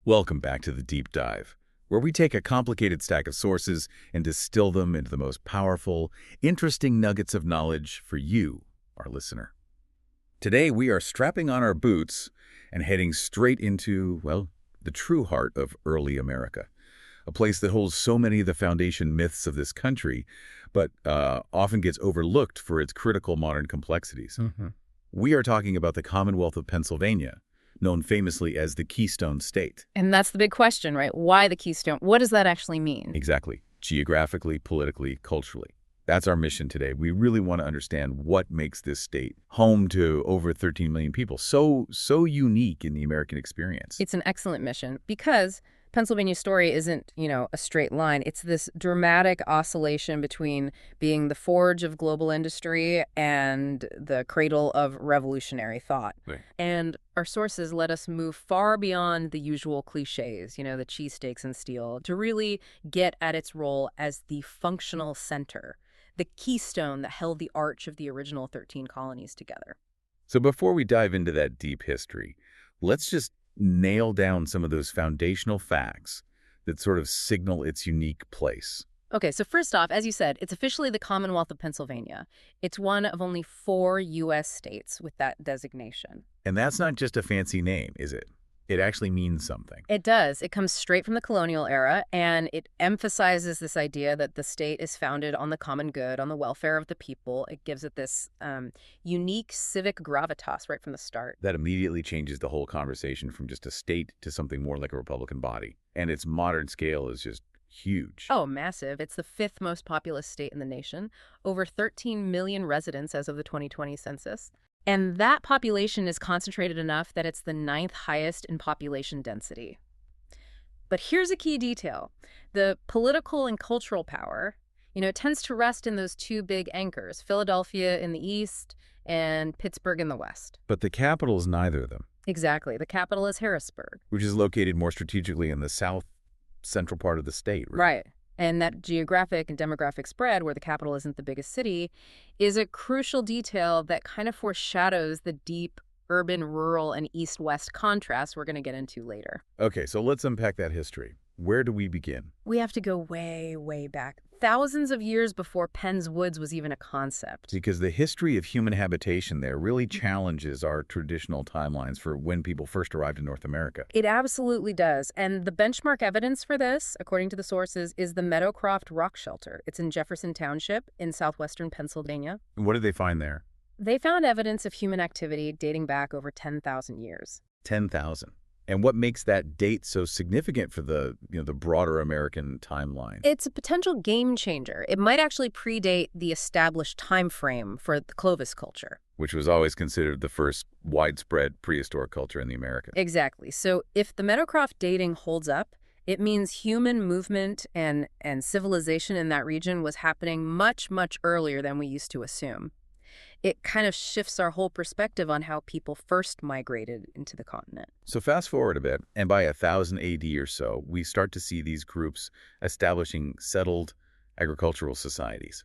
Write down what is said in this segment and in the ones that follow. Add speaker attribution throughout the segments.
Speaker 1: Welcome back to the Deep Dive, where we take a complicated stack of sources and distill them into the most powerful, interesting nuggets of knowledge for you, our listener. Today, we are strapping on our boots and heading straight into, well, the true heart of early America, a place that holds so many of the foundation myths of this country, but often gets overlooked for its critical modern complexities. We are talking about the Commonwealth of Pennsylvania, known famously as the Keystone State.
Speaker 2: And that's the big question, right? Why the Keystone? What does that actually mean?
Speaker 1: Exactly. Geographically, politically, culturally. That's our mission today. We really want to understand what makes this state home to over 13 million people, so unique in the American experience.
Speaker 2: It's an excellent mission because Pennsylvania's story isn't, a straight line. It's this dramatic oscillation between being the forge of global industry and the cradle of revolutionary thought.
Speaker 1: Right.
Speaker 2: And our sources let us move far beyond the usual cliches, the cheesesteaks and steel, to really get at its role as the functional center, the keystone that held the arch of the original 13 colonies together.
Speaker 1: So before we dive into that deep history, let's just nail down some of those foundational facts that sort of signal its unique place.
Speaker 2: Okay, so first off, as you said, it's officially the Commonwealth of Pennsylvania. It's one of only 4 U.S. states with that designation.
Speaker 1: And that's not just a fancy name, is it? It actually means something.
Speaker 2: It does. It comes straight from the colonial era, and it emphasizes this idea that the state is founded on the common good, on the welfare of the people. It gives it this unique civic gravitas right from the start.
Speaker 1: That immediately changes the whole conversation from just a state to something more like a Republican body. And its modern scale is just huge.
Speaker 2: Oh, massive. It's the 5th most populous state in the nation, over 13 million residents as of the 2020 census. And that population is concentrated enough that it's the 9th highest in population density. But here's a key detail. The political and cultural power, it tends to rest in those 2 big anchors, Philadelphia in the east and Pittsburgh in the west.
Speaker 1: But the capital is neither of them.
Speaker 2: Exactly. The capital is Harrisburg.
Speaker 1: Which is located more strategically in the south central part of the state.
Speaker 2: Right. And that geographic and demographic spread, where the capital isn't the biggest city, is a crucial detail that kind of foreshadows the deep urban, rural, and east-west contrast we're going to get into later.
Speaker 1: Okay, so let's unpack that history. Where do we begin?
Speaker 2: We have to go way, way back. Thousands of years before Penn's Woods was even a concept.
Speaker 1: Because the history of human habitation there really challenges our traditional timelines for when people first arrived in North America.
Speaker 2: It absolutely does. And the benchmark evidence for this, according to the sources, is the Meadowcroft Rock Shelter. It's in Jefferson Township in southwestern Pennsylvania.
Speaker 1: And what did they find there?
Speaker 2: They found evidence of human activity dating back over 10,000 years.
Speaker 1: 10,000. And what makes that date so significant for the broader American timeline?
Speaker 2: It's a potential game changer. It might actually predate the established time frame for the Clovis culture,
Speaker 1: which was always considered the first widespread prehistoric culture in the Americas.
Speaker 2: Exactly. So if the Meadowcroft dating holds up, it means human movement and civilization in that region was happening much, much earlier than we used to assume. It kind of shifts our whole perspective on how people first migrated into the continent.
Speaker 1: So fast forward a bit, and by 1000 AD or so, we start to see these groups establishing settled agricultural societies.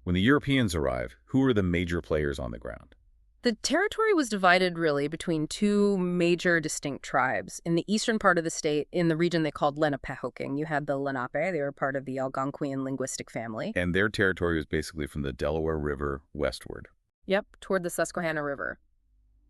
Speaker 1: When the Europeans arrive, who are the major players on the ground?
Speaker 2: The territory was divided really between 2 major distinct tribes. In the eastern part of the state, in the region they called Lenapehoking, you had the Lenape. They were part of the Algonquian linguistic family.
Speaker 1: And their territory was basically from the Delaware River westward.
Speaker 2: Yep, toward the Susquehanna River.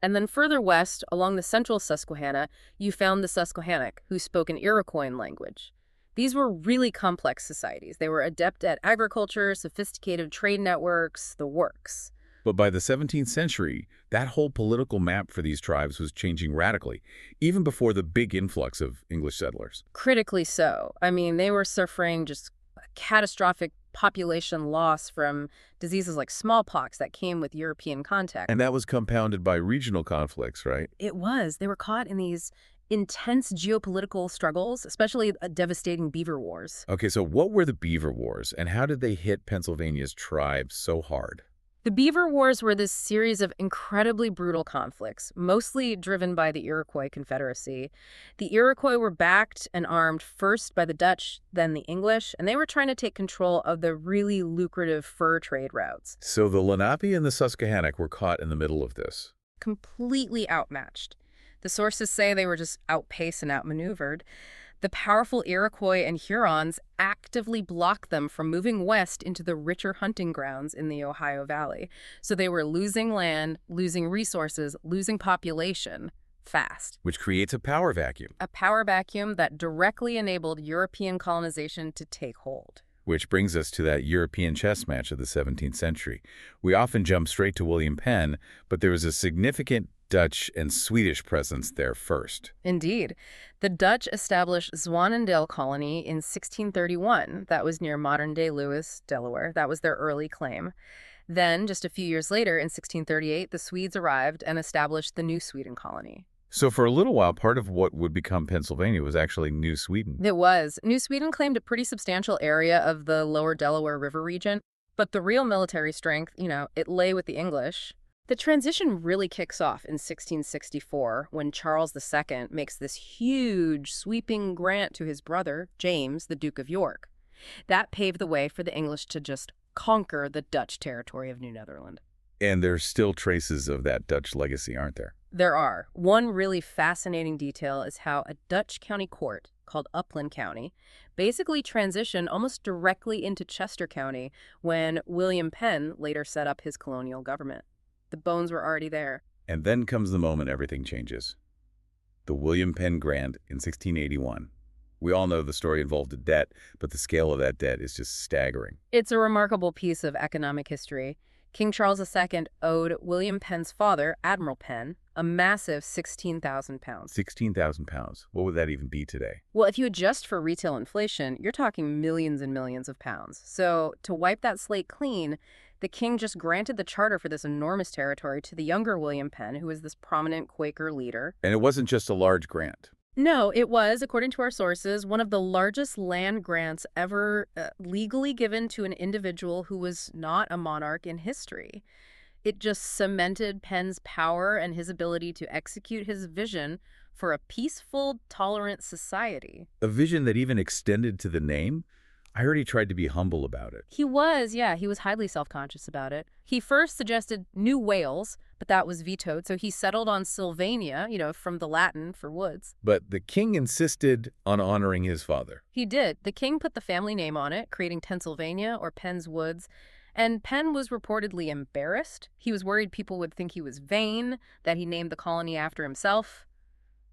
Speaker 2: And then further west, along the central Susquehanna, you found the Susquehannock, who spoke an Iroquois language. These were really complex societies. They were adept at agriculture, sophisticated trade networks, the works.
Speaker 1: But by the 17th century, that whole political map for these tribes was changing radically, even before the big influx of English settlers.
Speaker 2: Critically so. I mean, they were suffering just a catastrophic population loss from diseases like smallpox that came with European contact.
Speaker 1: And that was compounded by regional conflicts, right?
Speaker 2: It was. They were caught in these intense geopolitical struggles, especially devastating beaver wars.
Speaker 1: Okay, so what were the beaver wars, and how did they hit Pennsylvania's tribes so hard?
Speaker 2: The Beaver Wars were this series of incredibly brutal conflicts, mostly driven by the Iroquois Confederacy. The Iroquois were backed and armed first by the Dutch, then the English, and they were trying to take control of the really lucrative fur trade routes.
Speaker 1: So the Lenape and the Susquehannock were caught in the middle of this.
Speaker 2: Completely outmatched. The sources say they were just outpaced and outmaneuvered. The powerful Iroquois and Hurons actively blocked them from moving west into the richer hunting grounds in the Ohio Valley. So they were losing land, losing resources, losing population fast.
Speaker 1: Which creates a power vacuum.
Speaker 2: A power vacuum that directly enabled European colonization to take hold.
Speaker 1: Which brings us to that European chess match of the 17th century. We often jump straight to William Penn, but there was a significant Dutch and Swedish presence there first.
Speaker 2: Indeed. The Dutch established Zwanendale Colony in 1631. That was near modern-day Lewis, Delaware. That was their early claim. Then, just a few years later, in 1638, the Swedes arrived and established the New Sweden Colony.
Speaker 1: So for a little while, part of what would become Pennsylvania was actually New Sweden.
Speaker 2: It was. New Sweden claimed a pretty substantial area of the lower Delaware River region, but the real military strength, it lay with the English. The transition really kicks off in 1664 when Charles II makes this huge, sweeping grant to his brother, James, the Duke of York. That paved the way for the English to just conquer the Dutch territory of New Netherland.
Speaker 1: And there's still traces of that Dutch legacy, aren't there?
Speaker 2: There are. One really fascinating detail is how a Dutch county court called Upland County basically transitioned almost directly into Chester County when William Penn later set up his colonial government. The bones were already there.
Speaker 1: And then comes the moment everything changes. The William Penn Grant in 1681. We all know the story involved a debt, but the scale of that debt is just staggering.
Speaker 2: It's a remarkable piece of economic history. King Charles II owed William Penn's father, Admiral Penn, a massive 16,000 pounds.
Speaker 1: 16,000 pounds. What would that even be today?
Speaker 2: Well, if you adjust for retail inflation, you're talking millions and millions of pounds. So to wipe that slate clean, the king just granted the charter for this enormous territory to the younger William Penn, who was this prominent Quaker leader.
Speaker 1: And it wasn't just a large grant.
Speaker 2: No, it was, according to our sources, one of the largest land grants ever legally given to an individual who was not a monarch in history. It just cemented Penn's power and his ability to execute his vision for a peaceful, tolerant society.
Speaker 1: A vision that even extended to the name? I heard he tried to be humble about it.
Speaker 2: He was highly self-conscious about it. He first suggested New Wales, but that was vetoed, so he settled on Sylvania, from the Latin for woods.
Speaker 1: But the king insisted on honoring his father.
Speaker 2: He did. The king put the family name on it, creating Pennsylvania or Penn's Woods. And Penn was reportedly embarrassed. He was worried people would think he was vain, that he named the colony after himself.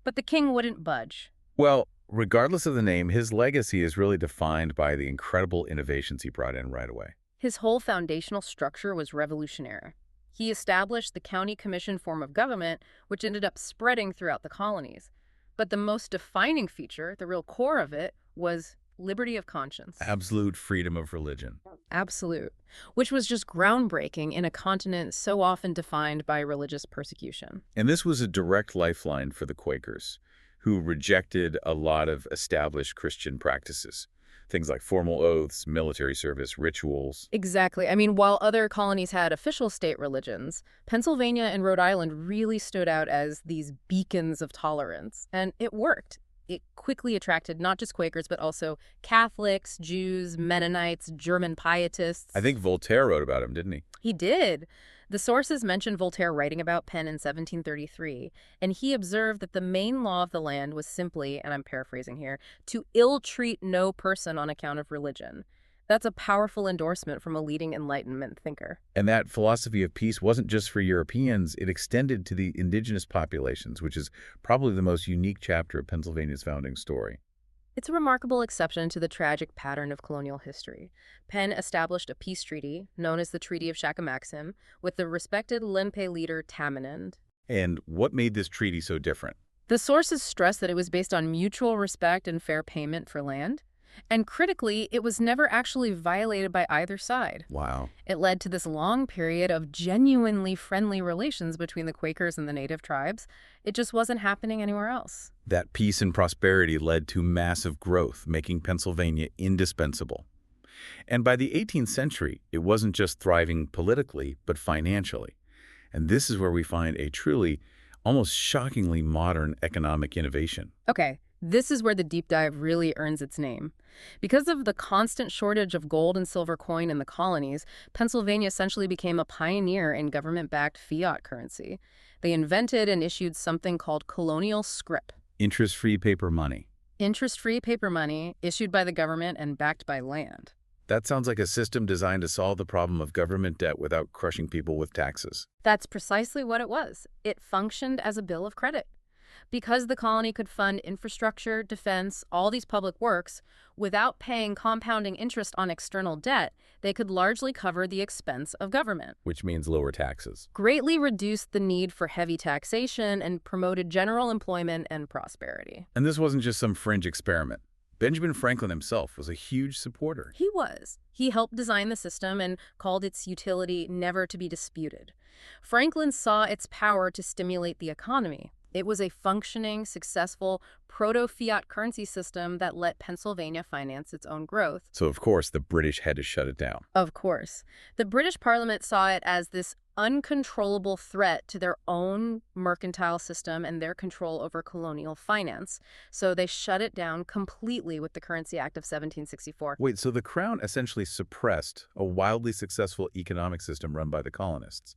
Speaker 2: But the king wouldn't budge.
Speaker 1: Well, regardless of the name, his legacy is really defined by the incredible innovations he brought in right away.
Speaker 2: His whole foundational structure was revolutionary. He established the county commission form of government, which ended up spreading throughout the colonies. But the most defining feature, the real core of it, was liberty of conscience.
Speaker 1: Absolute freedom of religion.
Speaker 2: Absolute. Which was just groundbreaking in a continent so often defined by religious persecution.
Speaker 1: And this was a direct lifeline for the Quakers, who rejected a lot of established Christian practices. Things like formal oaths, military service, rituals.
Speaker 2: Exactly. I mean, while other colonies had official state religions, Pennsylvania and Rhode Island really stood out as these beacons of tolerance. And it worked. It quickly attracted not just Quakers, but also Catholics, Jews, Mennonites, German pietists.
Speaker 1: I think Voltaire wrote about him, didn't he?
Speaker 2: He did. The sources mention Voltaire writing about Penn in 1733, and he observed that the main law of the land was simply, and I'm paraphrasing here, to ill-treat no person on account of religion. That's a powerful endorsement from a leading Enlightenment thinker.
Speaker 1: And that philosophy of peace wasn't just for Europeans, it extended to the indigenous populations, which is probably the most unique chapter of Pennsylvania's founding story.
Speaker 2: It's a remarkable exception to the tragic pattern of colonial history. Penn established a peace treaty, known as the Treaty of Shakamaksim, with the respected Lempe leader Tamanend.
Speaker 1: And what made this treaty so different?
Speaker 2: The sources stress that it was based on mutual respect and fair payment for land. And critically, it was never actually violated by either side.
Speaker 1: Wow.
Speaker 2: It led to this long period of genuinely friendly relations between the Quakers and the native tribes. It just wasn't happening anywhere else.
Speaker 1: That peace and prosperity led to massive growth, making Pennsylvania indispensable. And by the 18th century, it wasn't just thriving politically, but financially. And this is where we find a truly, almost shockingly modern economic innovation.
Speaker 2: Okay. This is where the deep dive really earns its name. Because of the constant shortage of gold and silver coin in the colonies, Pennsylvania essentially became a pioneer in government-backed fiat currency. They invented and issued something called colonial scrip.
Speaker 1: Interest-free paper money.
Speaker 2: Interest-free paper money issued by the government and backed by land.
Speaker 1: That sounds like a system designed to solve the problem of government debt without crushing people with taxes.
Speaker 2: That's precisely what it was. It functioned as a bill of credit. Because the colony could fund infrastructure, defense, all these public works, without paying compounding interest on external debt, they could largely cover the expense of government.
Speaker 1: Which means lower taxes.
Speaker 2: Greatly reduced the need for heavy taxation and promoted general employment and prosperity.
Speaker 1: And this wasn't just some fringe experiment. Benjamin Franklin himself was a huge supporter.
Speaker 2: He was. He helped design the system and called its utility never to be disputed. Franklin saw its power to stimulate the economy. It was a functioning, successful, proto-fiat currency system that let Pennsylvania finance its own growth.
Speaker 1: So, of course, the British had to shut it down.
Speaker 2: Of course. The British Parliament saw it as this uncontrollable threat to their own mercantile system and their control over colonial finance. So they shut it down completely with the Currency Act of 1764.
Speaker 1: Wait, so the Crown essentially suppressed a wildly successful economic system run by the colonists.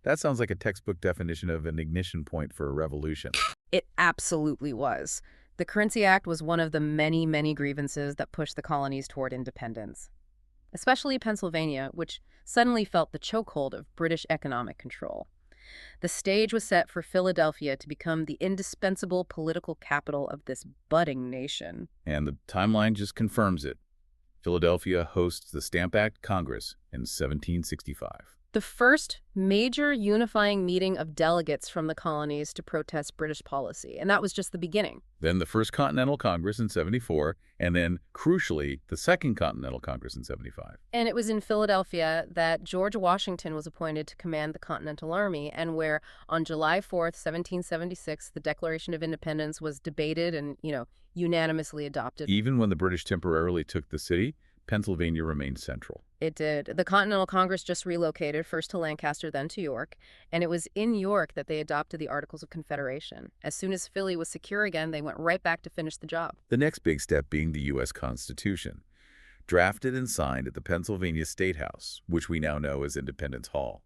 Speaker 1: That sounds like a textbook definition of an ignition point for a revolution.
Speaker 2: It absolutely was. The Currency Act was one of the many, many grievances that pushed the colonies toward independence, especially Pennsylvania, which suddenly felt the chokehold of British economic control. The stage was set for Philadelphia to become the indispensable political capital of this budding nation.
Speaker 1: And the timeline just confirms it. Philadelphia hosts the Stamp Act Congress in 1765.
Speaker 2: The first major unifying meeting of delegates from the colonies to protest British policy, and that was just the beginning.
Speaker 1: Then the First Continental Congress in 74, and then, crucially, the Second Continental Congress in 75.
Speaker 2: And it was in Philadelphia that George Washington was appointed to command the Continental Army, and where on July 4th, 1776, the Declaration of Independence was debated and, unanimously adopted.
Speaker 1: Even when the British temporarily took the city, Pennsylvania remained central.
Speaker 2: It did. The Continental Congress just relocated, first to Lancaster, then to York, and it was in York that they adopted the Articles of Confederation. As soon as Philly was secure again, they went right back to finish the job.
Speaker 1: The next big step being the U.S. Constitution, drafted and signed at the Pennsylvania State House, which we now know as Independence Hall.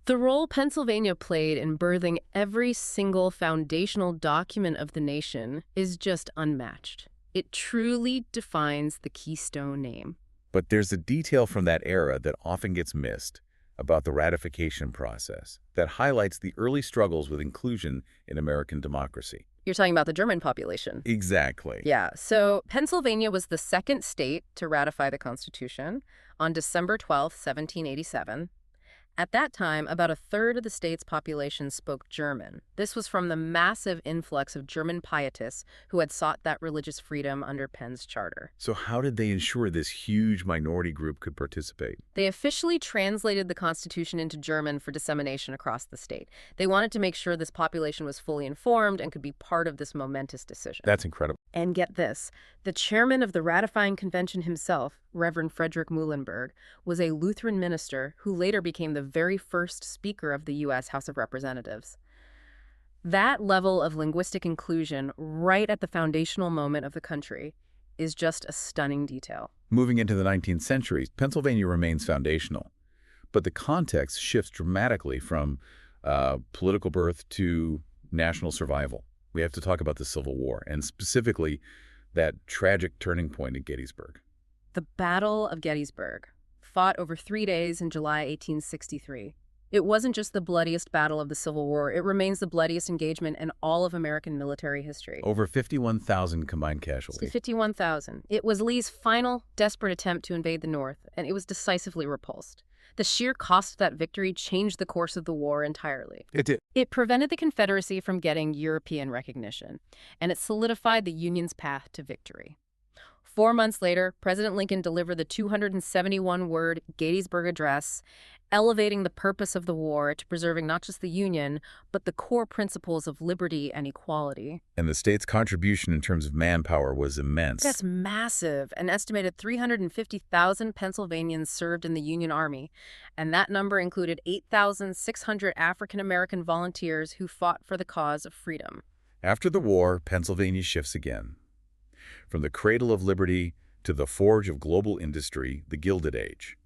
Speaker 2: The role Pennsylvania played in birthing every single foundational document of the nation is just unmatched. It truly defines the Keystone name.
Speaker 1: But there's a detail from that era that often gets missed about the ratification process that highlights the early struggles with inclusion in American democracy.
Speaker 2: You're talking about the German population.
Speaker 1: Exactly.
Speaker 2: Yeah, so Pennsylvania was the second state to ratify the Constitution on December 12, 1787. At that time, about a third of the state's population spoke German. This was from the massive influx of German pietists who had sought that religious freedom under Penn's charter.
Speaker 1: So how did they ensure this huge minority group could participate?
Speaker 2: They officially translated the Constitution into German for dissemination across the state. They wanted to make sure this population was fully informed and could be part of this momentous decision.
Speaker 1: That's incredible.
Speaker 2: And get this, the chairman of the ratifying convention himself, Reverend Frederick Muhlenberg, was a Lutheran minister who later became the very first Speaker of the U.S. House of Representatives. That level of linguistic inclusion right at the foundational moment of the country is just a stunning detail.
Speaker 1: Moving into the 19th century, Pennsylvania remains foundational, but the context shifts dramatically from political birth to national survival. We have to talk about the Civil War, and specifically that tragic turning point at Gettysburg.
Speaker 2: The Battle of Gettysburg, fought over 3 days in July 1863. It wasn't just the bloodiest battle of the Civil War, it remains the bloodiest engagement in all of American military history.
Speaker 1: Over 51,000 combined casualties.
Speaker 2: 51,000. It was Lee's final, desperate attempt to invade the North, and it was decisively repulsed. The sheer cost of that victory changed the course of the war entirely.
Speaker 1: It did.
Speaker 2: It prevented the Confederacy from getting European recognition, and it solidified the Union's path to victory. 4 months later, President Lincoln delivered the 271-word Gettysburg Address, elevating the purpose of the war to preserving not just the Union, but the core principles of liberty and equality.
Speaker 1: And the state's contribution in terms of manpower was immense.
Speaker 2: That's massive. An estimated 350,000 Pennsylvanians served in the Union Army, and that number included 8,600 African-American volunteers who fought for the cause of freedom.
Speaker 1: After the war, Pennsylvania shifts again. from the cradle of liberty to the forge of global industry, the Gilded Age.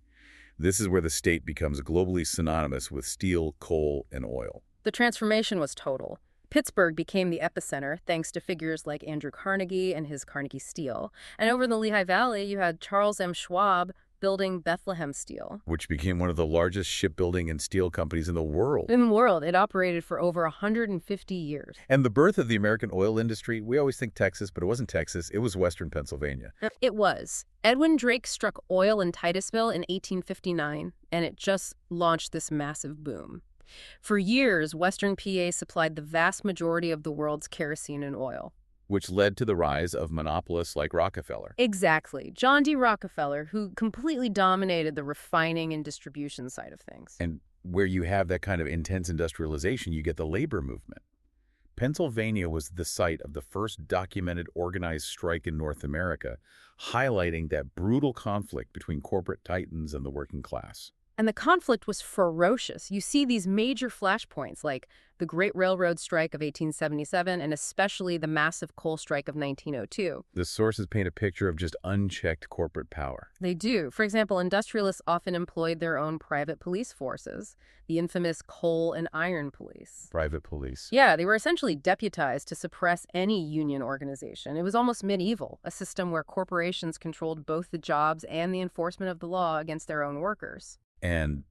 Speaker 1: This is where the state becomes globally synonymous with steel, coal, and oil.
Speaker 2: The transformation was total. Pittsburgh became the epicenter thanks to figures like Andrew Carnegie and his Carnegie Steel. And over in the Lehigh Valley, you had Charles M. Schwab building Bethlehem Steel.
Speaker 1: Which became one of the largest shipbuilding and steel companies in the world.
Speaker 2: In the world, it operated for over 150 years.
Speaker 1: And the birth of the American oil industry, we always think Texas, but it wasn't Texas, it was Western Pennsylvania.
Speaker 2: It was. Edwin Drake struck oil in Titusville in 1859, and it just launched this massive boom. For years, Western PA supplied the vast majority of the world's kerosene and oil.
Speaker 1: Which led to the rise of monopolists like Rockefeller.
Speaker 2: Exactly. John D. Rockefeller, who completely dominated the refining and distribution side of things.
Speaker 1: And where you have that kind of intense industrialization, you get the labor movement. Pennsylvania was the site of the first documented organized strike in North America, highlighting that brutal conflict between corporate titans and the working class.
Speaker 2: And the conflict was ferocious. You see these major flashpoints like the Great Railroad Strike of 1877 and especially the massive coal strike of 1902.
Speaker 1: The sources paint a picture of just unchecked corporate power.
Speaker 2: They do. For example, industrialists often employed their own private police forces, the infamous coal and iron police.
Speaker 1: Private police.
Speaker 2: Yeah, they were essentially deputized to suppress any union organization. It was almost medieval, a system where corporations controlled both the jobs and the enforcement of the law against their own workers.
Speaker 1: And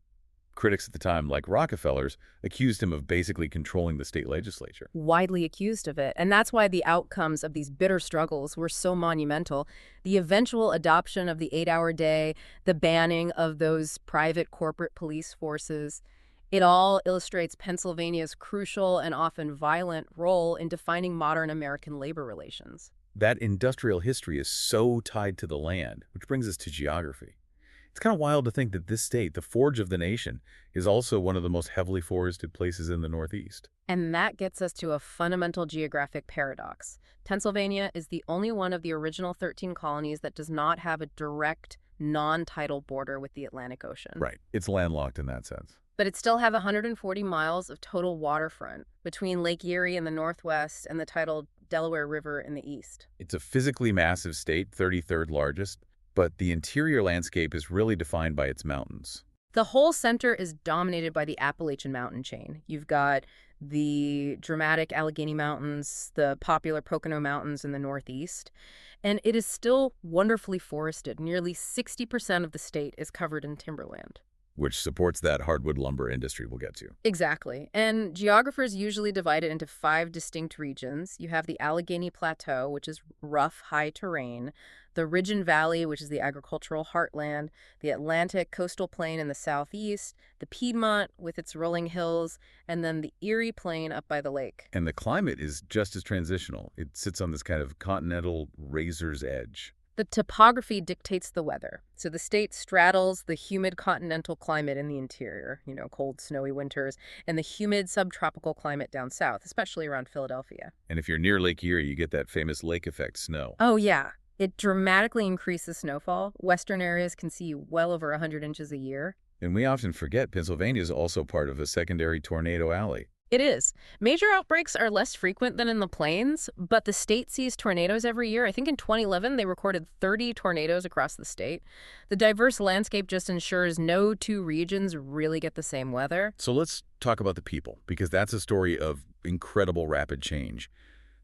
Speaker 1: critics at the time, like Rockefeller's, accused him of basically controlling the state legislature.
Speaker 2: Widely accused of it. And that's why the outcomes of these bitter struggles were so monumental. The eventual adoption of the 8-hour day, the banning of those private corporate police forces, it all illustrates Pennsylvania's crucial and often violent role in defining modern American labor relations.
Speaker 1: That industrial history is so tied to the land, which brings us to geography. It's kind of wild to think that this state, the forge of the nation, is also one of the most heavily forested places in the Northeast.
Speaker 2: And that gets us to a fundamental geographic paradox. Pennsylvania is the only one of the original 13 colonies that does not have a direct, non-tidal border with the Atlantic Ocean.
Speaker 1: Right. It's landlocked in that sense.
Speaker 2: But it still has 140 miles of total waterfront between Lake Erie in the northwest and the tidal Delaware River in the east.
Speaker 1: It's a physically massive state, 33rd largest, but the interior landscape is really defined by its mountains.
Speaker 2: The whole center is dominated by the Appalachian mountain chain. You've got the dramatic Allegheny Mountains, the popular Pocono Mountains in the northeast, and it is still wonderfully forested. Nearly 60% of the state is covered in timberland.
Speaker 1: Which supports that hardwood lumber industry we'll get to.
Speaker 2: Exactly. And geographers usually divide it into 5 distinct regions. You have the Allegheny Plateau, which is rough, high terrain, the Ridge and Valley, which is the agricultural heartland, the Atlantic coastal plain in the southeast, the Piedmont with its rolling hills, and then the Erie Plain up by the lake.
Speaker 1: And the climate is just as transitional. It sits on this kind of continental razor's edge.
Speaker 2: The topography dictates the weather. So the state straddles the humid continental climate in the interior, cold, snowy winters, and the humid subtropical climate down south, especially around Philadelphia.
Speaker 1: And if you're near Lake Erie, you get that famous lake effect snow.
Speaker 2: Oh, yeah. It dramatically increases snowfall. Western areas can see well over 100 inches a year.
Speaker 1: And we often forget Pennsylvania is also part of a secondary tornado alley.
Speaker 2: It is. Major outbreaks are less frequent than in the plains, but the state sees tornadoes every year. I think in 2011, they recorded 30 tornadoes across the state. The diverse landscape just ensures no two regions really get the same weather.
Speaker 1: So let's talk about the people, because that's a story of incredible rapid change.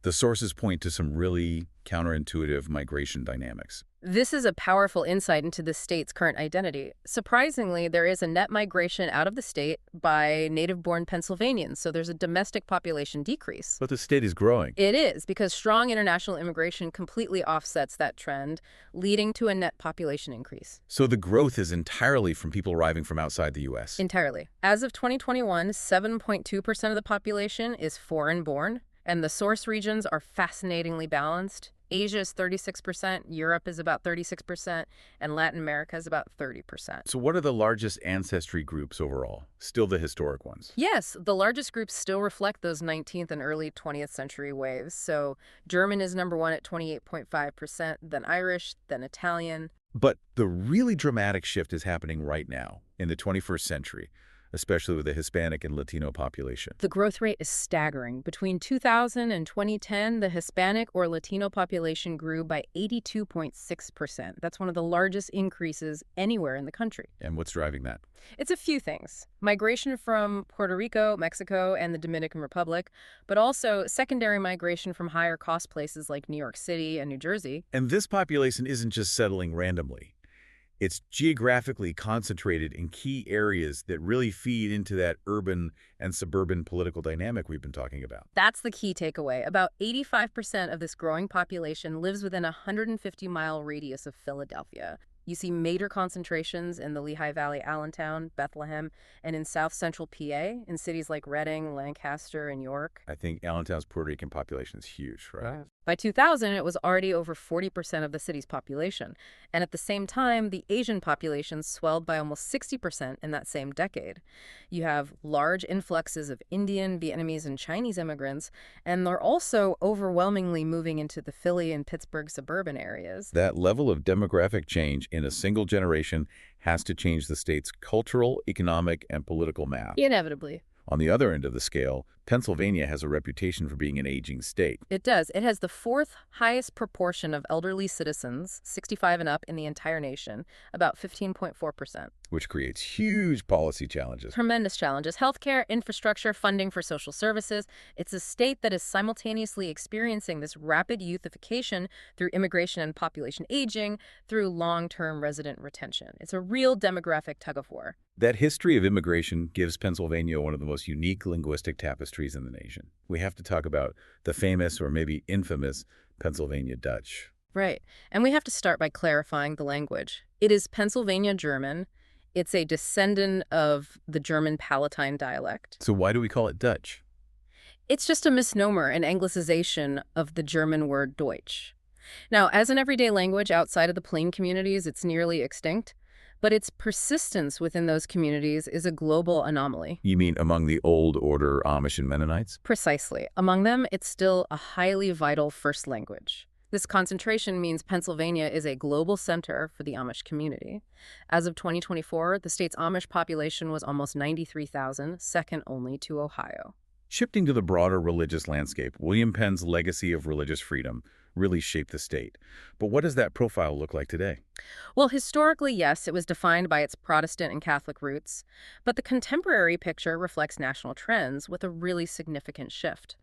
Speaker 1: The sources point to some really counterintuitive migration dynamics.
Speaker 2: This is a powerful insight into the state's current identity. Surprisingly, there is a net migration out of the state by native-born Pennsylvanians, so there's a domestic population decrease.
Speaker 1: But the state is growing.
Speaker 2: It is, because strong international immigration completely offsets that trend, leading to a net population increase.
Speaker 1: So the growth is entirely from people arriving from outside the U.S.?
Speaker 2: Entirely. As of 2021, 7.2% of the population is foreign-born, and the source regions are fascinatingly balanced. Asia is 36%, Europe is about 36%, and Latin America is about 30%.
Speaker 1: So what are the largest ancestry groups overall? Still the historic ones?
Speaker 2: Yes, the largest groups still reflect those 19th and early 20th century waves. So German is number 1 at 28.5%, then Irish, then Italian.
Speaker 1: But the really dramatic shift is happening right now in the 21st century. especially with the Hispanic and Latino population.
Speaker 2: The growth rate is staggering. Between 2000 and 2010, the Hispanic or Latino population grew by 82.6%. That's one of the largest increases anywhere in the country.
Speaker 1: And what's driving that?
Speaker 2: It's a few things. Migration from Puerto Rico, Mexico, and the Dominican Republic, but also secondary migration from higher cost places like New York City and New Jersey.
Speaker 1: And this population isn't just settling randomly. It's geographically concentrated in key areas that really feed into that urban and suburban political dynamic we've been talking about.
Speaker 2: That's the key takeaway. About 85% of this growing population lives within a 150-mile radius of Philadelphia. You see major concentrations in the Lehigh Valley, Allentown, Bethlehem, and in south-central PA, in cities like Reading, Lancaster, and York.
Speaker 1: I think Allentown's Puerto Rican population is huge, right?
Speaker 2: By 2000, it was already over 40% of the city's population. And at the same time, the Asian population swelled by almost 60% in that same decade. You have large influxes of Indian, Vietnamese, and Chinese immigrants, and they're also overwhelmingly moving into the Philly and Pittsburgh suburban areas.
Speaker 1: That level of demographic change in a single generation has to change the state's cultural, economic, and political map.
Speaker 2: Inevitably.
Speaker 1: On the other end of the scale, Pennsylvania has a reputation for being an aging state.
Speaker 2: It does. It has the fourth highest proportion of elderly citizens, 65 and up, in the entire nation, about 15.4%.
Speaker 1: Which creates huge policy challenges.
Speaker 2: Tremendous challenges. Healthcare, infrastructure, funding for social services. It's a state that is simultaneously experiencing this rapid youthification through immigration and population aging, through long-term resident retention. It's a real demographic tug-of-war.
Speaker 1: That history of immigration gives Pennsylvania one of the most unique linguistic tapestries in the nation. We have to talk about the famous, or maybe infamous, Pennsylvania Dutch.
Speaker 2: Right. And we have to start by clarifying the language. It is Pennsylvania German. It's a descendant of the German Palatine dialect.
Speaker 1: So why do we call it Dutch?
Speaker 2: It's just a misnomer, an anglicization of the German word Deutsch. Now, as an everyday language outside of the plain communities, it's nearly extinct. But its persistence within those communities is a global anomaly.
Speaker 1: You mean among the old order Amish and Mennonites?
Speaker 2: Precisely. Among them, it's still a highly vital first language. This concentration means Pennsylvania is a global center for the Amish community. As of 2024, the state's Amish population was almost 93,000, second only to Ohio.
Speaker 1: Shifting to the broader religious landscape, William Penn's legacy of religious freedom really shaped the state. But what does that profile look like today?
Speaker 2: Well, historically, yes, it was defined by its Protestant and Catholic roots. But the contemporary picture reflects national trends with a really significant shift.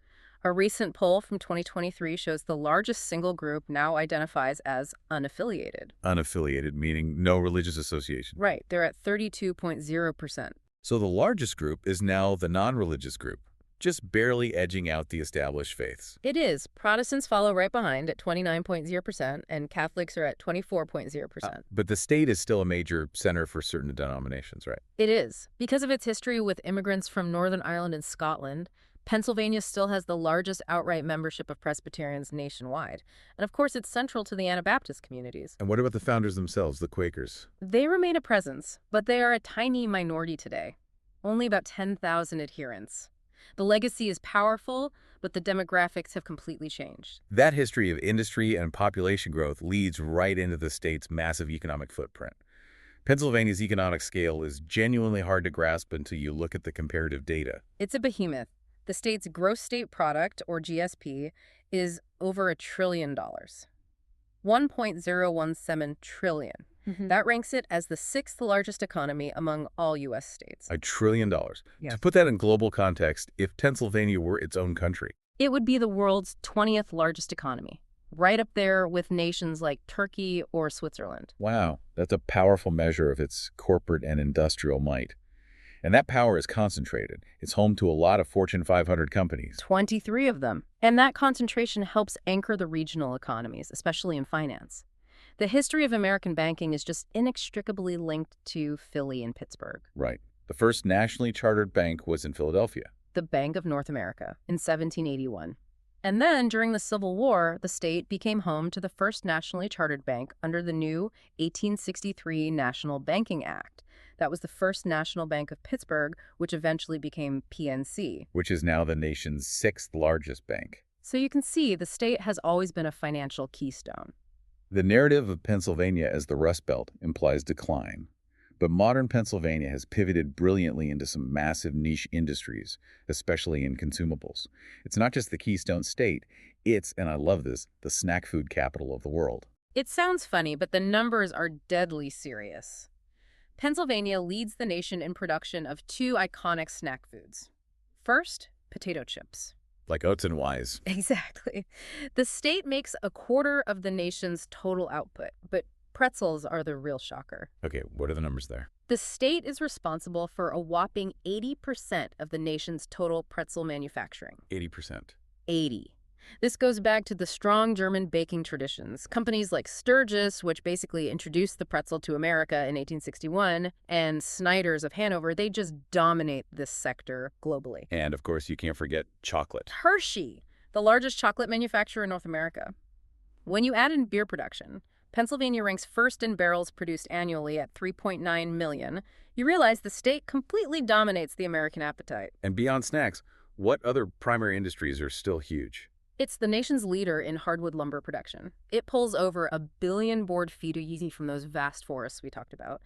Speaker 2: A recent poll from 2023 shows the largest single group now identifies as unaffiliated.
Speaker 1: Unaffiliated, meaning no religious association.
Speaker 2: Right, they're at 32.0%.
Speaker 1: So the largest group is now the non-religious group, just barely edging out the established faiths.
Speaker 2: It is. Protestants follow right behind at 29.0%, and Catholics are at 24.0%.
Speaker 1: But the state is still a major center for certain denominations, right?
Speaker 2: It is. Because of its history with immigrants from Northern Ireland and Scotland, Pennsylvania still has the largest outright membership of Presbyterians nationwide. And of course, it's central to the Anabaptist communities.
Speaker 1: And what about the founders themselves, the Quakers?
Speaker 2: They remain a presence, but they are a tiny minority today. Only about 10,000 adherents. The legacy is powerful, but the demographics have completely changed.
Speaker 1: That history of industry and population growth leads right into the state's massive economic footprint. Pennsylvania's economic scale is genuinely hard to grasp until you look at the comparative data.
Speaker 2: It's a behemoth. The state's gross state product, or GSP, is over $1 trillion. 1.017 trillion. That ranks it as the sixth largest economy among all U.S. states.
Speaker 1: $1 trillion.
Speaker 2: Yes.
Speaker 1: To put that in global context, if Pennsylvania were its own country,
Speaker 2: it would be the world's 20th largest economy, right up there with nations like Turkey or Switzerland.
Speaker 1: Wow, that's a powerful measure of its corporate and industrial might. And that power is concentrated. It's home to a lot of Fortune 500 companies.
Speaker 2: 23 of them. And that concentration helps anchor the regional economies, especially in finance. The history of American banking is just inextricably linked to Philly and Pittsburgh.
Speaker 1: Right. The first nationally chartered bank was in Philadelphia.
Speaker 2: The Bank of North America in 1781. And then, during the Civil War, the state became home to the first nationally chartered bank under the new 1863 National Banking Act. That was the first national bank of Pittsburgh, which eventually became PNC.
Speaker 1: Which is now the nation's sixth largest bank.
Speaker 2: So you can see the state has always been a financial keystone.
Speaker 1: The narrative of Pennsylvania as the Rust Belt implies decline. But modern Pennsylvania has pivoted brilliantly into some massive niche industries, especially in consumables. It's not just the Keystone State, it's, and I love this, the snack food capital of the world.
Speaker 2: It sounds funny, but the numbers are deadly serious. Pennsylvania leads the nation in production of two iconic snack foods. First, potato chips.
Speaker 1: Like Oats and Wise.
Speaker 2: Exactly. The state makes a quarter of the nation's total output, but pretzels are the real shocker.
Speaker 1: Okay, what are the numbers there?
Speaker 2: The state is responsible for a whopping 80% of the nation's total pretzel manufacturing.
Speaker 1: 80%.
Speaker 2: 80. This goes back to the strong German baking traditions. Companies like Sturgis, which basically introduced the pretzel to America in 1861, and Snyder's of Hanover, they just dominate this sector globally.
Speaker 1: And, of course, you can't forget chocolate.
Speaker 2: Hershey, the largest chocolate manufacturer in North America. When you add in beer production, Pennsylvania ranks first in barrels produced annually at 3.9 million. You realize the state completely dominates the American appetite.
Speaker 1: And beyond snacks, what other primary industries are still huge?
Speaker 2: It's the nation's leader in hardwood lumber production. It pulls over 1 billion board feet of yeezy from those vast forests we talked about.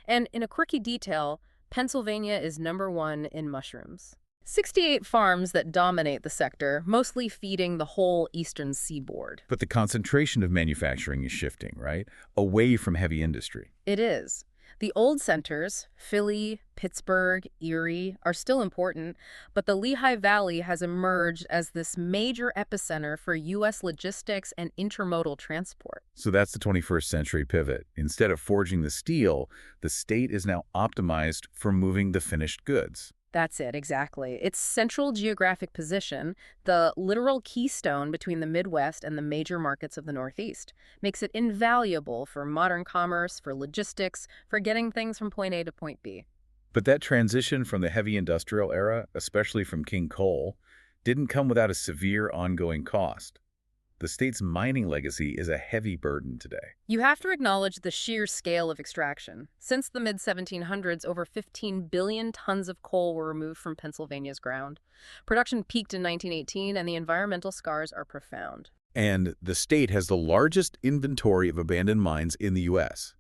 Speaker 2: And in a quirky detail, Pennsylvania is #1 in mushrooms. 68 farms that dominate the sector, mostly feeding the whole eastern seaboard.
Speaker 1: But the concentration of manufacturing is shifting, right? Away from heavy industry.
Speaker 2: It is. The old centers, Philly, Pittsburgh, Erie, are still important, but the Lehigh Valley has emerged as this major epicenter for U.S. logistics and intermodal transport.
Speaker 1: So that's the 21st century pivot. Instead of forging the steel, the state is now optimized for moving the finished goods.
Speaker 2: That's it, exactly. Its central geographic position, the literal keystone between the Midwest and the major markets of the Northeast, makes it invaluable for modern commerce, for logistics, for getting things from point A to point B.
Speaker 1: But that transition from the heavy industrial era, especially from King Coal, didn't come without a severe ongoing cost. The state's mining legacy is a heavy burden today.
Speaker 2: You have to acknowledge the sheer scale of extraction. Since the mid-1700s, over 15 billion tons of coal were removed from Pennsylvania's ground. Production peaked in 1918, and the environmental scars are profound.
Speaker 1: And the state has the largest inventory of abandoned mines in the U.S.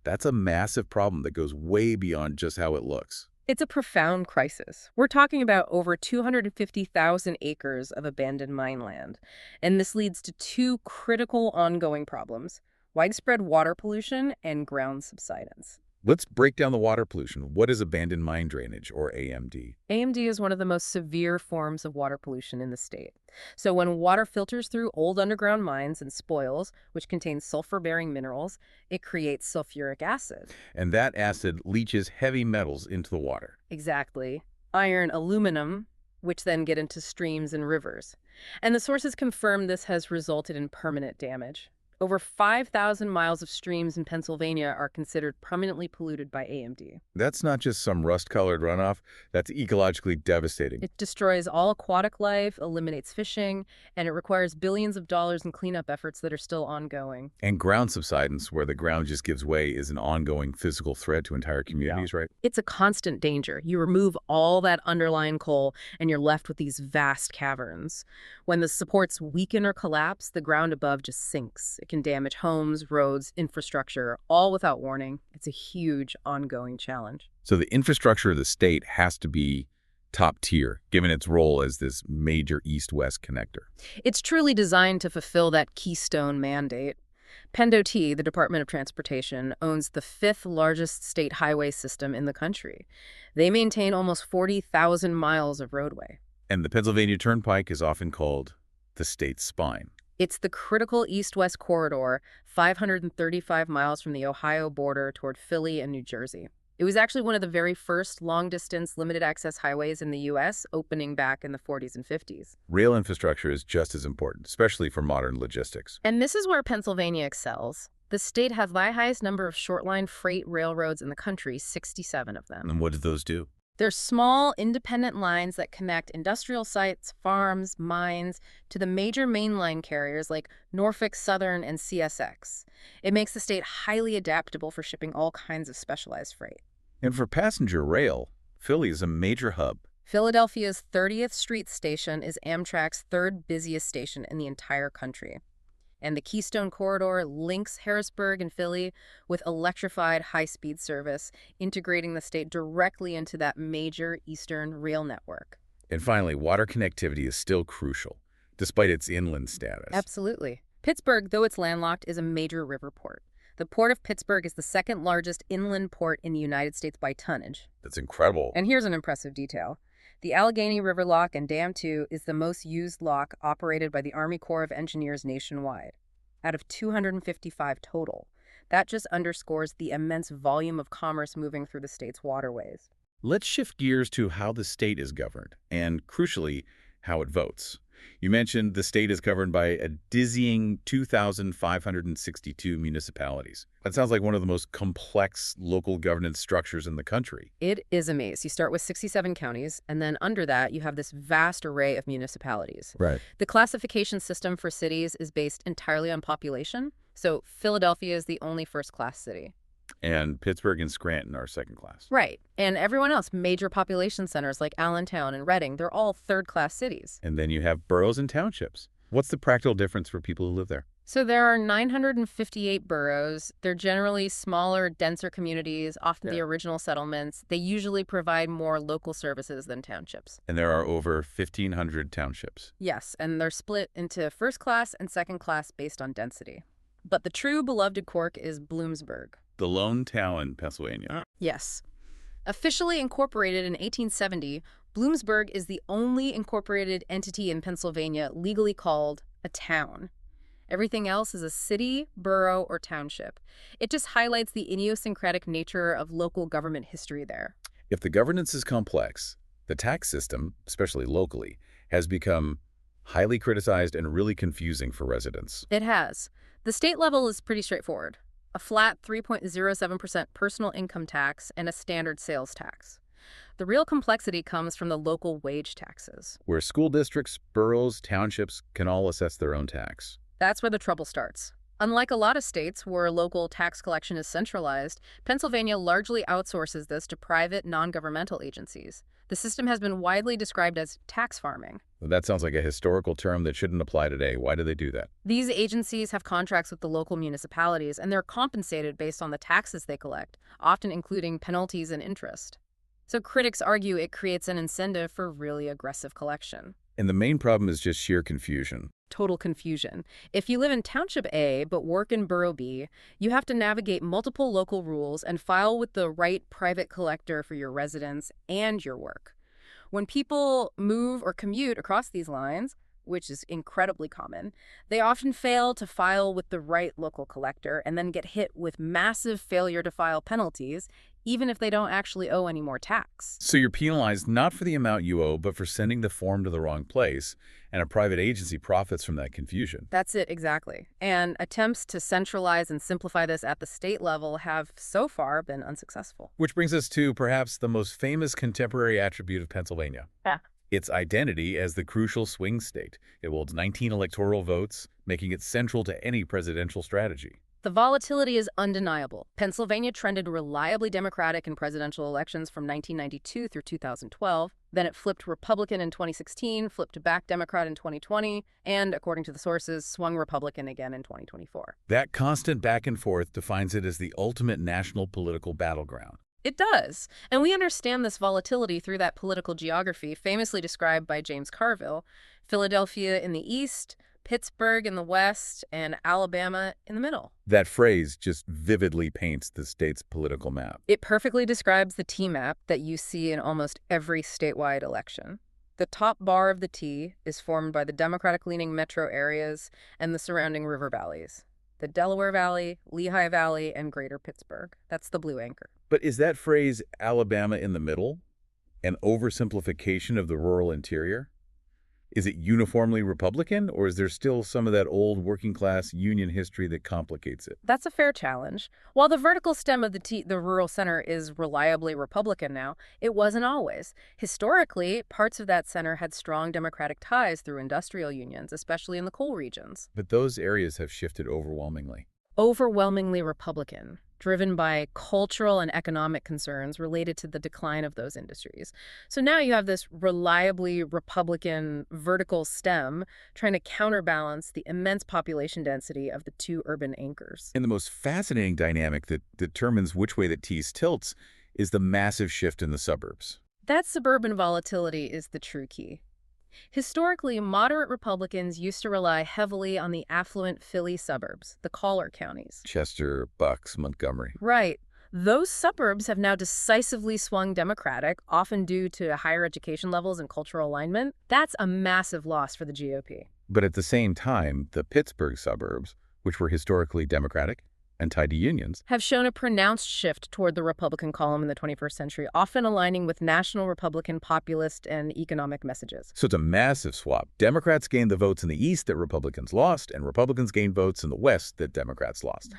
Speaker 1: That's a massive problem that goes way beyond just how it looks.
Speaker 2: It's a profound crisis. We're talking about over 250,000 acres of abandoned mine land. And this leads to two critical ongoing problems: widespread water pollution and ground subsidence.
Speaker 1: Let's break down the water pollution. What is abandoned mine drainage, or AMD?
Speaker 2: AMD is one of the most severe forms of water pollution in the state. So when water filters through old underground mines and spoils, which contain sulfur-bearing minerals, it creates sulfuric acid.
Speaker 1: And that acid leaches heavy metals into the water.
Speaker 2: Exactly. Iron, aluminum, which then get into streams and rivers. And the sources confirm this has resulted in permanent damage. Over 5,000 miles of streams in Pennsylvania are considered permanently polluted by AMD.
Speaker 1: That's not just some rust-colored runoff. That's ecologically devastating.
Speaker 2: It destroys all aquatic life, eliminates fishing, and it requires billions of dollars in cleanup efforts that are still ongoing.
Speaker 1: And ground subsidence, where the ground just gives way, is an ongoing physical threat to entire communities, right?
Speaker 2: It's a constant danger. You remove all that underlying coal, and you're left with these vast caverns. When the supports weaken or collapse, the ground above just sinks. It can damage homes, roads, infrastructure, all without warning. It's a huge ongoing challenge.
Speaker 1: So the infrastructure of the state has to be top tier, given its role as this major east-west connector.
Speaker 2: It's truly designed to fulfill that keystone mandate. PennDOT, the Department of Transportation, owns the 5th largest state highway system in the country. They maintain almost 40,000 miles of roadway.
Speaker 1: And the Pennsylvania Turnpike is often called the state's spine.
Speaker 2: It's the critical east-west corridor, 535 miles from the Ohio border toward Philly and New Jersey. It was actually one of the very first long-distance limited-access highways in the U.S., opening back in the 40s and 50s.
Speaker 1: Rail infrastructure is just as important, especially for modern logistics.
Speaker 2: And this is where Pennsylvania excels. The state has the highest number of short-line freight railroads in the country, 67 of them.
Speaker 1: And what do those do?
Speaker 2: They're small, independent lines that connect industrial sites, farms, mines, to the major mainline carriers like Norfolk Southern and CSX. It makes the state highly adaptable for shipping all kinds of specialized freight.
Speaker 1: And for passenger rail, Philly is a major hub.
Speaker 2: Philadelphia's 30th Street station is Amtrak's third busiest station in the entire country. And the Keystone Corridor links Harrisburg and Philly with electrified high-speed service, integrating the state directly into that major eastern rail network.
Speaker 1: And finally, water connectivity is still crucial, despite its inland status.
Speaker 2: Absolutely. Pittsburgh, though it's landlocked, is a major river port. The Port of Pittsburgh is the second largest inland port in the United States by tonnage.
Speaker 1: That's incredible.
Speaker 2: And here's an impressive detail. The Allegheny River Lock and Dam 2 is the most used lock operated by the Army Corps of Engineers nationwide, out of 255 total. That just underscores the immense volume of commerce moving through the state's waterways.
Speaker 1: Let's shift gears to how the state is governed, and crucially, how it votes. You mentioned the state is governed by a dizzying 2,562 municipalities. That sounds like one of the most complex local governance structures in the country.
Speaker 2: It is a maze. You start with 67 counties, and then under that, you have this vast array of municipalities.
Speaker 1: Right.
Speaker 2: The classification system for cities is based entirely on population. So Philadelphia is the only first-class city.
Speaker 1: And Pittsburgh and Scranton are second class.
Speaker 2: Right. And everyone else, major population centers like Allentown and Reading, they're all third-class cities.
Speaker 1: And then you have boroughs and townships. What's the practical difference for people who live there?
Speaker 2: So there are 958 boroughs. They're generally smaller, denser communities, often the original settlements. They usually provide more local services than townships.
Speaker 1: And there are over 1,500 townships.
Speaker 2: Yes, and they're split into first class and second class based on density. But the true beloved quirk is Bloomsburg.
Speaker 1: The lone town in Pennsylvania.
Speaker 2: Yes. Officially incorporated in 1870, Bloomsburg is the only incorporated entity in Pennsylvania legally called a town. Everything else is a city, borough, or township. It just highlights the idiosyncratic nature of local government history there.
Speaker 1: If the governance is complex, the tax system, especially locally, has become highly criticized and really confusing for residents.
Speaker 2: It has. The state level is pretty straightforward. A flat 3.07% personal income tax and a standard sales tax. The real complexity comes from the local wage taxes.
Speaker 1: Where school districts, boroughs, townships can all assess their own tax.
Speaker 2: That's where the trouble starts. Unlike a lot of states where local tax collection is centralized, Pennsylvania largely outsources this to private, non-governmental agencies. The system has been widely described as tax farming.
Speaker 1: That sounds like a historical term that shouldn't apply today. Why do they do that?
Speaker 2: These agencies have contracts with the local municipalities, and they're compensated based on the taxes they collect, often including penalties and interest. So critics argue it creates an incentive for really aggressive collection.
Speaker 1: And the main problem is just sheer confusion.
Speaker 2: Total confusion. If you live in Township A but work in Borough B, you have to navigate multiple local rules and file with the right private collector for your residence and your work. When people move or commute across these lines, which is incredibly common, they often fail to file with the right local collector and then get hit with massive failure to file penalties, even if they don't actually owe any more tax.
Speaker 1: So you're penalized not for the amount you owe, but for sending the form to the wrong place, and a private agency profits from that confusion.
Speaker 2: That's it, exactly. And attempts to centralize and simplify this at the state level have so far been unsuccessful.
Speaker 1: Which brings us to perhaps the most famous contemporary attribute of Pennsylvania. Its identity as the crucial swing state. It holds 19 electoral votes, making it central to any presidential strategy.
Speaker 2: The volatility is undeniable. Pennsylvania trended reliably Democratic in presidential elections from 1992 through 2012. Then it flipped Republican in 2016, flipped back Democrat in 2020, and, according to the sources, swung Republican again in 2024.
Speaker 1: That constant back and forth defines it as the ultimate national political battleground.
Speaker 2: It does. And we understand this volatility through that political geography famously described by James Carville: Philadelphia in the east, Pittsburgh in the west, and Alabama in the middle.
Speaker 1: That phrase just vividly paints the state's political map.
Speaker 2: It perfectly describes the T-map that you see in almost every statewide election. The top bar of the T is formed by the Democratic-leaning metro areas and the surrounding river valleys. The Delaware Valley, Lehigh Valley, and Greater Pittsburgh. That's the blue anchor.
Speaker 1: But is that phrase, Alabama in the middle, an oversimplification of the rural interior? Is it uniformly Republican, or is there still some of that old working-class Union history that complicates it?
Speaker 2: That's a fair challenge. While the vertical stem of the rural center is reliably Republican now, it wasn't always. Historically, parts of that center had strong Democratic ties through industrial unions, especially in the coal regions.
Speaker 1: But those areas have shifted overwhelmingly.
Speaker 2: overwhelmingly Republican, driven by cultural and economic concerns related to the decline of those industries. So now you have this reliably Republican vertical stem trying to counterbalance the immense population density of the two urban anchors.
Speaker 1: And the most fascinating dynamic that determines which way the tease tilts is the massive shift in the suburbs.
Speaker 2: That suburban volatility is the true key. Historically, moderate Republicans used to rely heavily on the affluent Philly suburbs, the collar counties.
Speaker 1: Chester, Bucks, Montgomery.
Speaker 2: Right. Those suburbs have now decisively swung Democratic, often due to higher education levels and cultural alignment. That's a massive loss for the GOP.
Speaker 1: But at the same time, the Pittsburgh suburbs, which were historically Democratic and tied to unions,
Speaker 2: have shown a pronounced shift toward the Republican column in the 21st century, often aligning with national Republican populist and economic messages.
Speaker 1: So it's a massive swap. Democrats gained the votes in the East that Republicans lost, and Republicans gained votes in the West that Democrats lost.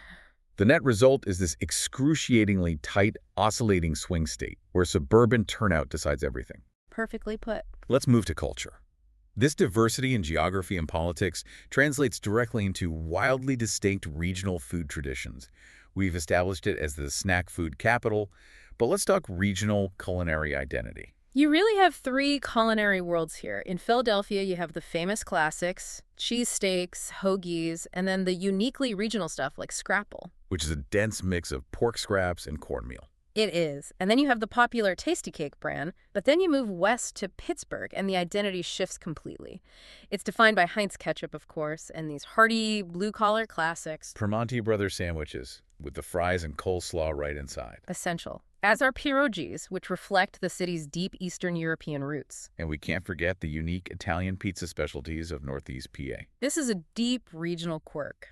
Speaker 1: The net result is this excruciatingly tight, oscillating swing state where suburban turnout decides everything.
Speaker 2: Perfectly put.
Speaker 1: Let's move to culture. This diversity in geography and politics translates directly into wildly distinct regional food traditions. We've established it as the snack food capital, but let's talk regional culinary identity.
Speaker 2: You really have three culinary worlds here. In Philadelphia, you have the famous classics, cheesesteaks, hoagies, and then the uniquely regional stuff like scrapple.
Speaker 1: Which is a dense mix of pork scraps and cornmeal.
Speaker 2: It is. And then you have the popular Tasty Cake brand, but then you move west to Pittsburgh and the identity shifts completely. It's defined by Heinz ketchup, of course, and these hearty blue-collar classics.
Speaker 1: Primanti Brothers sandwiches with the fries and coleslaw right inside.
Speaker 2: Essential. As are pierogies, which reflect the city's deep Eastern European roots.
Speaker 1: And we can't forget the unique Italian pizza specialties of Northeast PA.
Speaker 2: This is a deep regional quirk.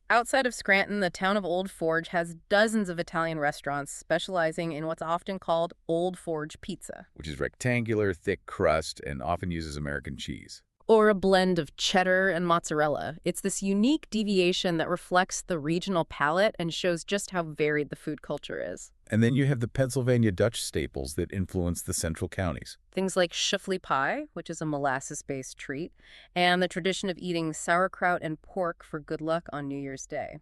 Speaker 2: Outside of Scranton, the town of Old Forge has dozens of Italian restaurants specializing in what's often called Old Forge pizza.
Speaker 1: Which is rectangular, thick crust, and often uses American cheese.
Speaker 2: Or a blend of cheddar and mozzarella. It's this unique deviation that reflects the regional palate and shows just how varied the food culture is.
Speaker 1: And then you have the Pennsylvania Dutch staples that influence the central counties.
Speaker 2: Things like shuffly pie, which is a molasses-based treat, and the tradition of eating sauerkraut and pork for good luck on New Year's Day.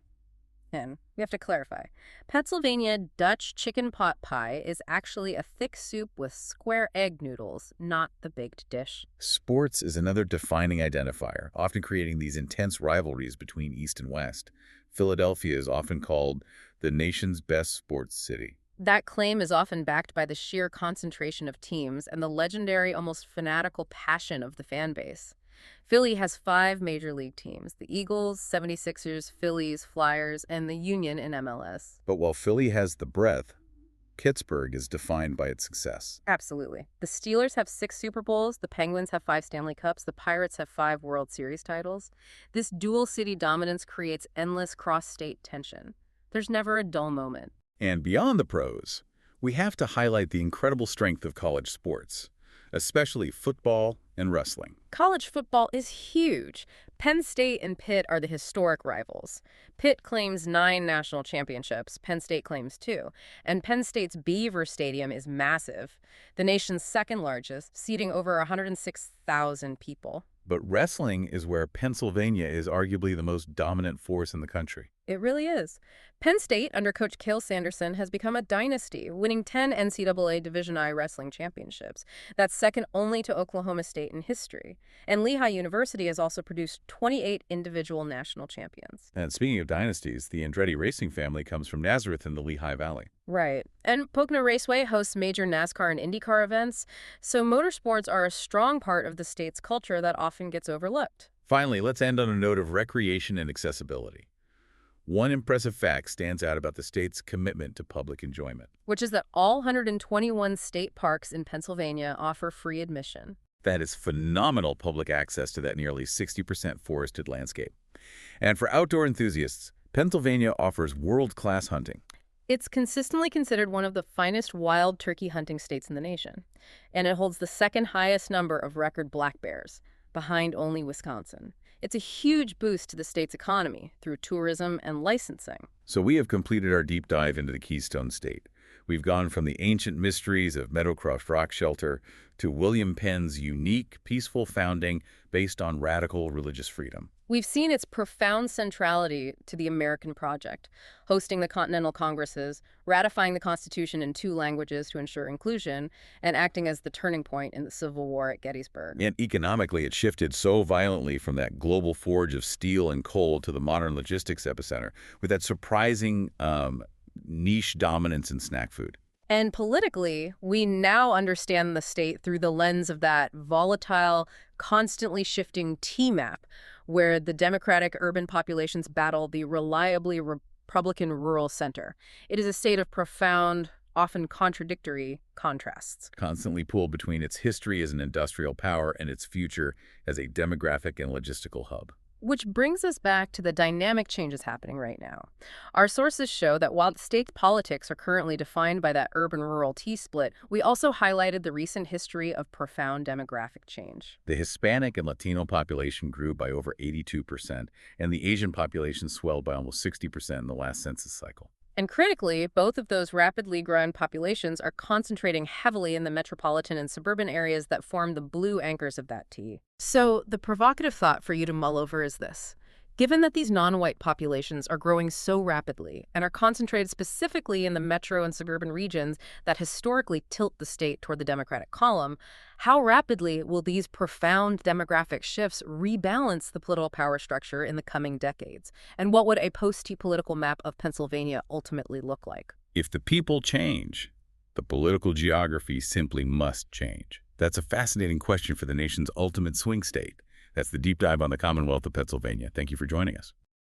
Speaker 2: And we have to clarify, Pennsylvania Dutch chicken pot pie is actually a thick soup with square egg noodles, not the baked dish.
Speaker 1: Sports is another defining identifier, often creating these intense rivalries between East and West. Philadelphia is often called the nation's best sports city.
Speaker 2: That claim is often backed by the sheer concentration of teams and the legendary, almost fanatical passion of the fan base. Philly has 5 major league teams: the Eagles, 76ers, Phillies, Flyers, and the Union in MLS.
Speaker 1: But while Philly has the breadth, Pittsburgh is defined by its success.
Speaker 2: Absolutely. The Steelers have 6 Super Bowls, the Penguins have 5 Stanley Cups, the Pirates have 5 World Series titles. This dual city dominance creates endless cross-state tension. There's never a dull moment.
Speaker 1: And beyond the pros, we have to highlight the incredible strength of college sports, especially football and wrestling.
Speaker 2: College football is huge. Penn State and Pitt are the historic rivals. Pitt claims 9 national championships. Penn State claims 2. And Penn State's Beaver Stadium is massive, the nation's second largest, seating over 106,000 people.
Speaker 1: But wrestling is where Pennsylvania is arguably the most dominant force in the country.
Speaker 2: It really is. Penn State, under Coach Cale Sanderson, has become a dynasty, winning 10 NCAA Division I wrestling championships. That's second only to Oklahoma State in history. And Lehigh University has also produced 28 individual national champions.
Speaker 1: And speaking of dynasties, the Andretti racing family comes from Nazareth in the Lehigh Valley.
Speaker 2: Right. And Pocono Raceway hosts major NASCAR and IndyCar events, so motorsports are a strong part of the state's culture that often gets overlooked.
Speaker 1: Finally, let's end on a note of recreation and accessibility. One impressive fact stands out about the state's commitment to public enjoyment,
Speaker 2: which is that all 121 state parks in Pennsylvania offer free admission.
Speaker 1: That is phenomenal public access to that nearly 60% forested landscape. And for outdoor enthusiasts, Pennsylvania offers world-class hunting.
Speaker 2: It's consistently considered one of the finest wild turkey hunting states in the nation, and it holds the second highest number of record black bears, behind only Wisconsin. It's a huge boost to the state's economy through tourism and licensing.
Speaker 1: So we have completed our deep dive into the Keystone State. We've gone from the ancient mysteries of Meadowcroft Rock Shelter to William Penn's unique, peaceful founding based on radical religious freedom.
Speaker 2: We've seen its profound centrality to the American project, hosting the Continental Congresses, ratifying the Constitution in 2 languages to ensure inclusion, and acting as the turning point in the Civil War at Gettysburg.
Speaker 1: And economically, it shifted so violently from that global forge of steel and coal to the modern logistics epicenter, with that surprising niche dominance in snack food.
Speaker 2: And politically, we now understand the state through the lens of that volatile, constantly shifting T-map, where the Democratic urban populations battle the reliably Republican rural center. It is a state of profound, often contradictory contrasts.
Speaker 1: Constantly pulled between its history as an industrial power and its future as a demographic and logistical hub.
Speaker 2: Which brings us back to the dynamic changes happening right now. Our sources show that while state politics are currently defined by that urban-rural T-split, we also highlighted the recent history of profound demographic change.
Speaker 1: The Hispanic and Latino population grew by over 82%, and the Asian population swelled by almost 60% in the last census cycle.
Speaker 2: And critically, both of those rapidly growing populations are concentrating heavily in the metropolitan and suburban areas that form the blue anchors of that T. So the provocative thought for you to mull over is this. Given that these non-white populations are growing so rapidly and are concentrated specifically in the metro and suburban regions that historically tilt the state toward the Democratic column, how rapidly will these profound demographic shifts rebalance the political power structure in the coming decades? And what would a post-T political map of Pennsylvania ultimately look like?
Speaker 1: If the people change, the political geography simply must change. That's a fascinating question for the nation's ultimate swing state. That's the deep dive on the Commonwealth of Pennsylvania. Thank you for joining us.